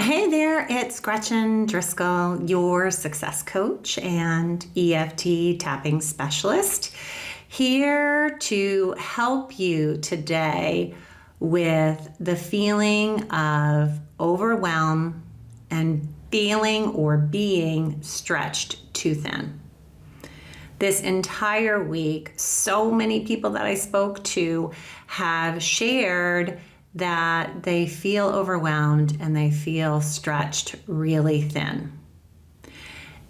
Hey there, it's Gretchen Driscoll, your success coach and EFT tapping specialist, here to help you today with the feeling of overwhelm and feeling or being stretched too thin. This entire week, so many people that I spoke to have shared that they feel overwhelmed and they feel stretched really thin.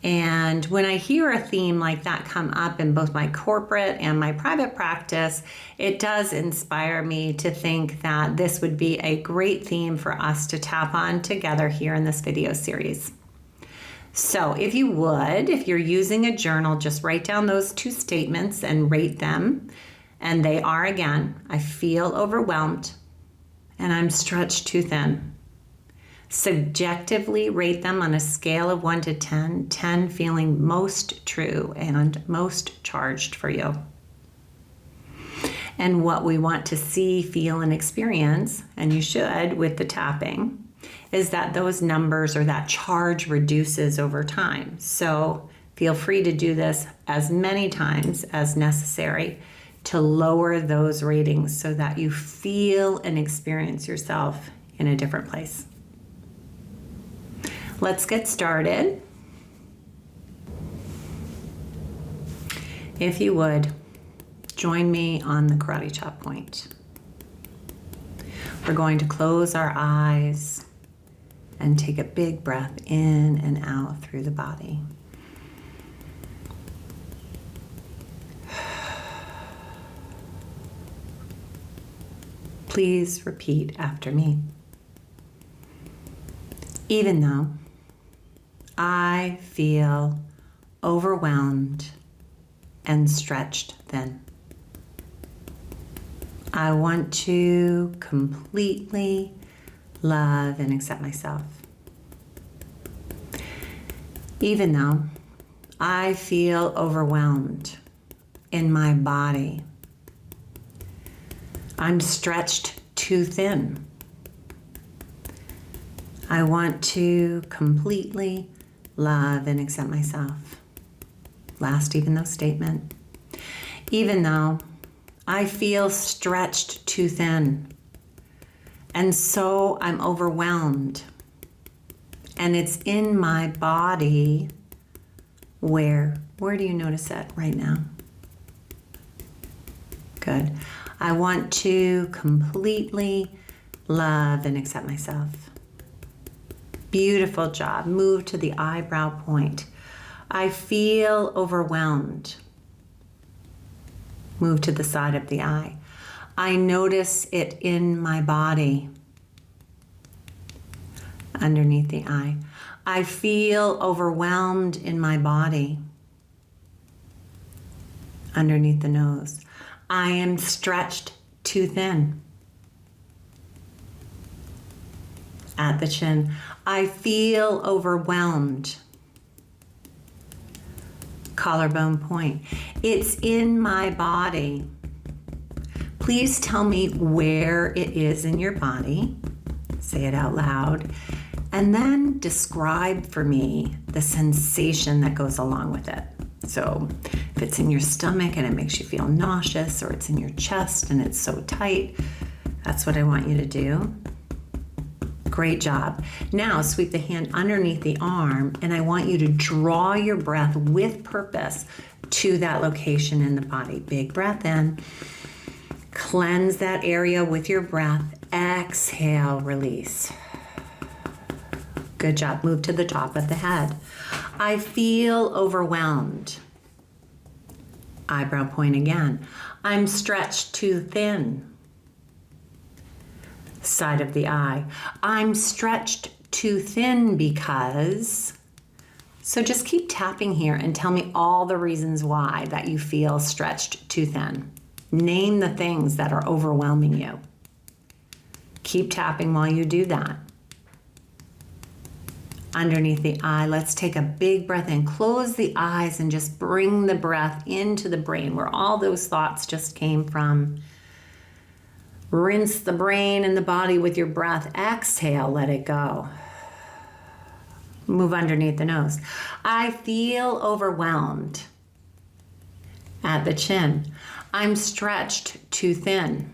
And when I hear a theme like that come up in both my corporate and my private practice, it does inspire me to think that this would be a great theme for us to tap on together here in this video series. So if you're using a journal, just write down those two statements and rate them. And they are, again, I feel overwhelmed and I'm stretched too thin. Subjectively rate them on a scale of 1 to 10, 10 feeling most true and most charged for you. And what we want to see, feel, and experience, and you should with the tapping, is that those numbers or that charge reduces over time. So feel free to do this as many times as necessary to lower those ratings so that you feel and experience yourself in a different place. Let's get started. If you would, join me on the karate chop point. We're going to close our eyes and take a big breath in and out through the body. Please repeat after me. Even though I feel overwhelmed and stretched thin, I want to completely love and accept myself. Even though I feel overwhelmed in my body, I'm stretched too thin. I want to completely love and accept myself. Last even though statement. Even though I feel stretched too thin, and so I'm overwhelmed, and it's in my body. Where do you notice that right now? Good. I want to completely love and accept myself. Beautiful job. Move to the eyebrow point. I feel overwhelmed. Move to the side of the eye. I notice it in my body. Underneath the eye. I feel overwhelmed in my body. Underneath the nose. I am stretched too thin. At the chin. I feel overwhelmed. Collarbone point. It's in my body. Please tell me where it is in your body. Say it out loud. And then describe for me the sensation that goes along with it. So if it's in your stomach and it makes you feel nauseous, or it's in your chest and it's so tight, that's what I want you to do. Great job. Now sweep the hand underneath the arm, and I want you to draw your breath with purpose to that location in the body. Big breath in. Cleanse that area with your breath. Exhale, release. Good job. Move to the top of the head. I feel overwhelmed. Eyebrow point again. I'm stretched too thin. Side of the eye. I'm stretched too thin because. So just keep tapping here and tell me all the reasons why that you feel stretched too thin. Name the things that are overwhelming you. Keep tapping while you do that. Underneath the eye, let's take a big breath in. Close the eyes and just bring the breath into the brain where all those thoughts just came from. Rinse the brain and the body with your breath. Exhale, let it go. Move underneath the nose. I feel overwhelmed at the chin. I'm stretched too thin.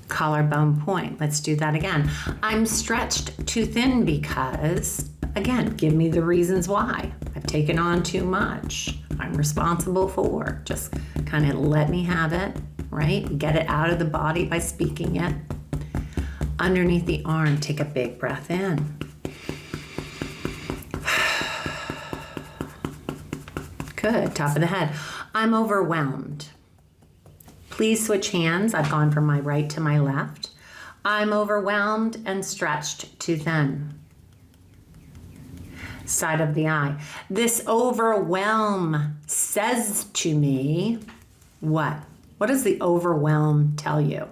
Collarbone point. Let's do that again. I'm stretched too thin because, again, give me the reasons why. I've taken on too much. I'm responsible for. Just kind of let me have it, right? Get it out of the body by speaking it. Underneath the arm, take a big breath in. Good. Top of the head. I'm overwhelmed. Please switch hands. I've gone from my right to my left. I'm overwhelmed and stretched too thin. Side of the eye. This overwhelm says to me what? What does the overwhelm tell you?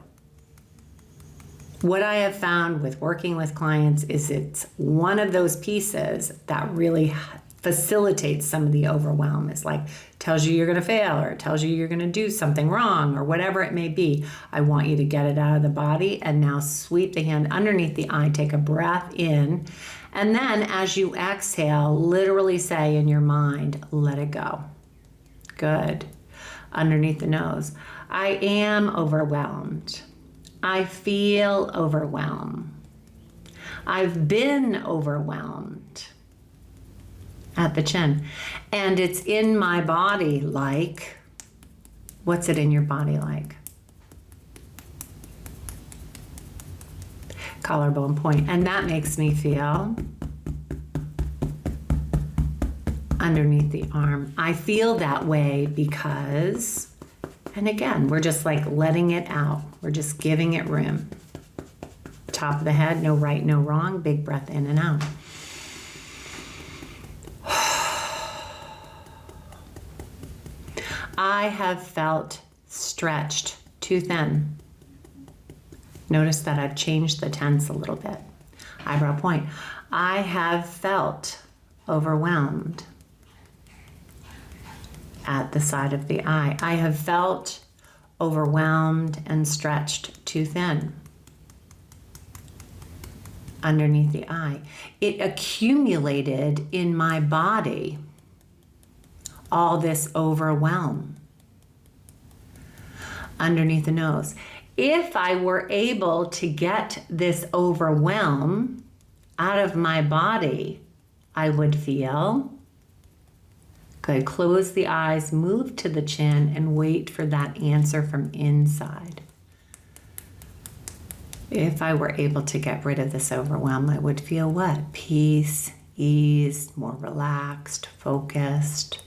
What I have found with working with clients is it's one of those pieces that really facilitates some of the overwhelm. It's like tells you you're going to fail, or it tells you you're going to do something wrong, or whatever it may be. I want you to get it out of the body, and now sweep the hand underneath the eye, take a breath in, and then as you exhale, literally say in your mind, let it go. Good. Underneath the nose. I am overwhelmed. I feel overwhelmed. I've been overwhelmed. At the chin. And it's in my body like, what's it in your body like? Collarbone point. And that makes me feel underneath the arm. I feel that way because, and again, we're just like letting it out. We're just giving it room. Top of the head, no right, no wrong. Big breath in and out. I have felt stretched too thin. Notice that I've changed the tense a little bit. Eyebrow point. I have felt overwhelmed at the side of the eye. I have felt overwhelmed and stretched too thin. Underneath the eye. It accumulated in my body. All this overwhelm. Underneath the nose. If I were able to get this overwhelm out of my body, I would feel good. Close the eyes, move to the chin, and wait for that answer from inside. If I were able to get rid of this overwhelm, I would feel what? Peace, ease, more relaxed, focused.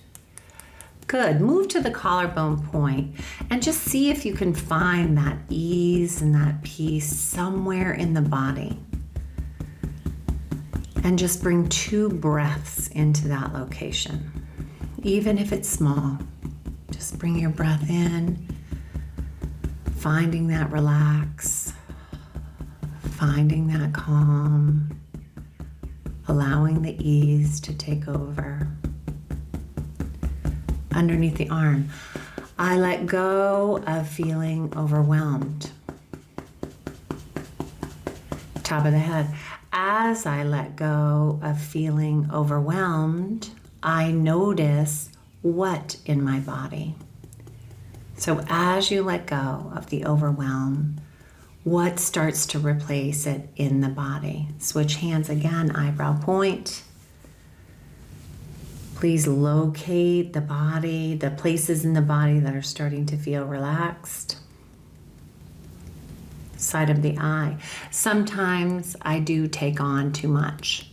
Good. Move to the collarbone point and just see if you can find that ease and that peace somewhere in the body. And just bring 2 breaths into that location. Even if it's small, just bring your breath in, finding that relax, finding that calm, allowing the ease to take over. Underneath the arm, I let go of feeling overwhelmed. Top of the head, as I let go of feeling overwhelmed, I notice what in my body. So as you let go of the overwhelm, what starts to replace it in the body? Switch hands again, eyebrow point. Please locate the body, the places in the body that are starting to feel relaxed. Side of the eye. Sometimes I do take on too much.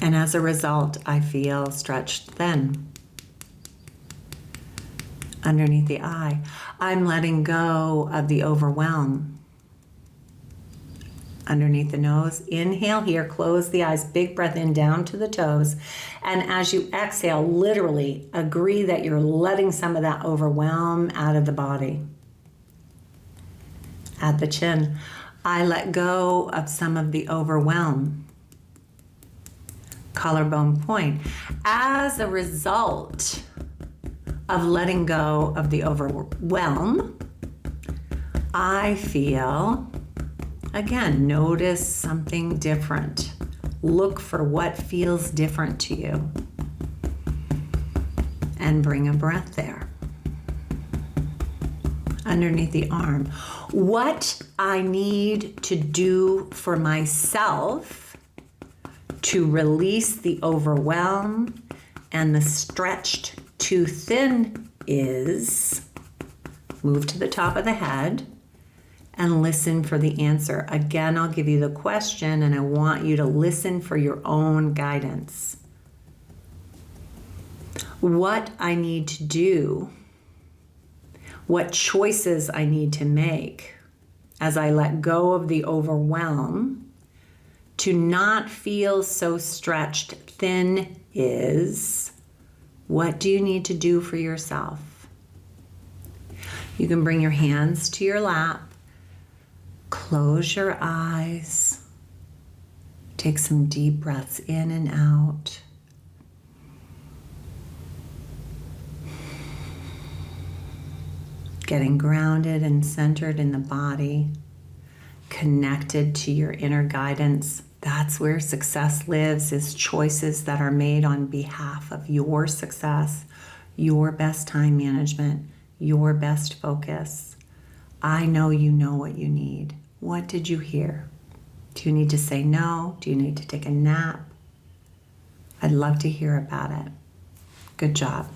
And as a result, I feel stretched thin. Underneath the eye, I'm letting go of the overwhelm. Underneath the nose, inhale here, close the eyes, big breath in down to the toes. And as you exhale, literally agree that you're letting some of that overwhelm out of the body. At the chin, I let go of some of the overwhelm. Collarbone point. As a result of letting go of the overwhelm, I feel Again, notice something different. Look for what feels different to you. And bring a breath there. Underneath the arm. What I need to do for myself to release the overwhelm and the stretched too thin is move to the top of the head and listen for the answer. Again, I'll give you the question and I want you to listen for your own guidance. What I need to do, what choices I need to make as I let go of the overwhelm to not feel so stretched thin is, what do you need to do for yourself? You can bring your hands to your lap, close your eyes, take some deep breaths in and out. Getting grounded and centered in the body, connected to your inner guidance. That's where success lives, is choices that are made on behalf of your success, your best time management, your best focus. I know you know what you need. What did you hear? Do you need to say no? Do you need to take a nap? I'd love to hear about it. Good job.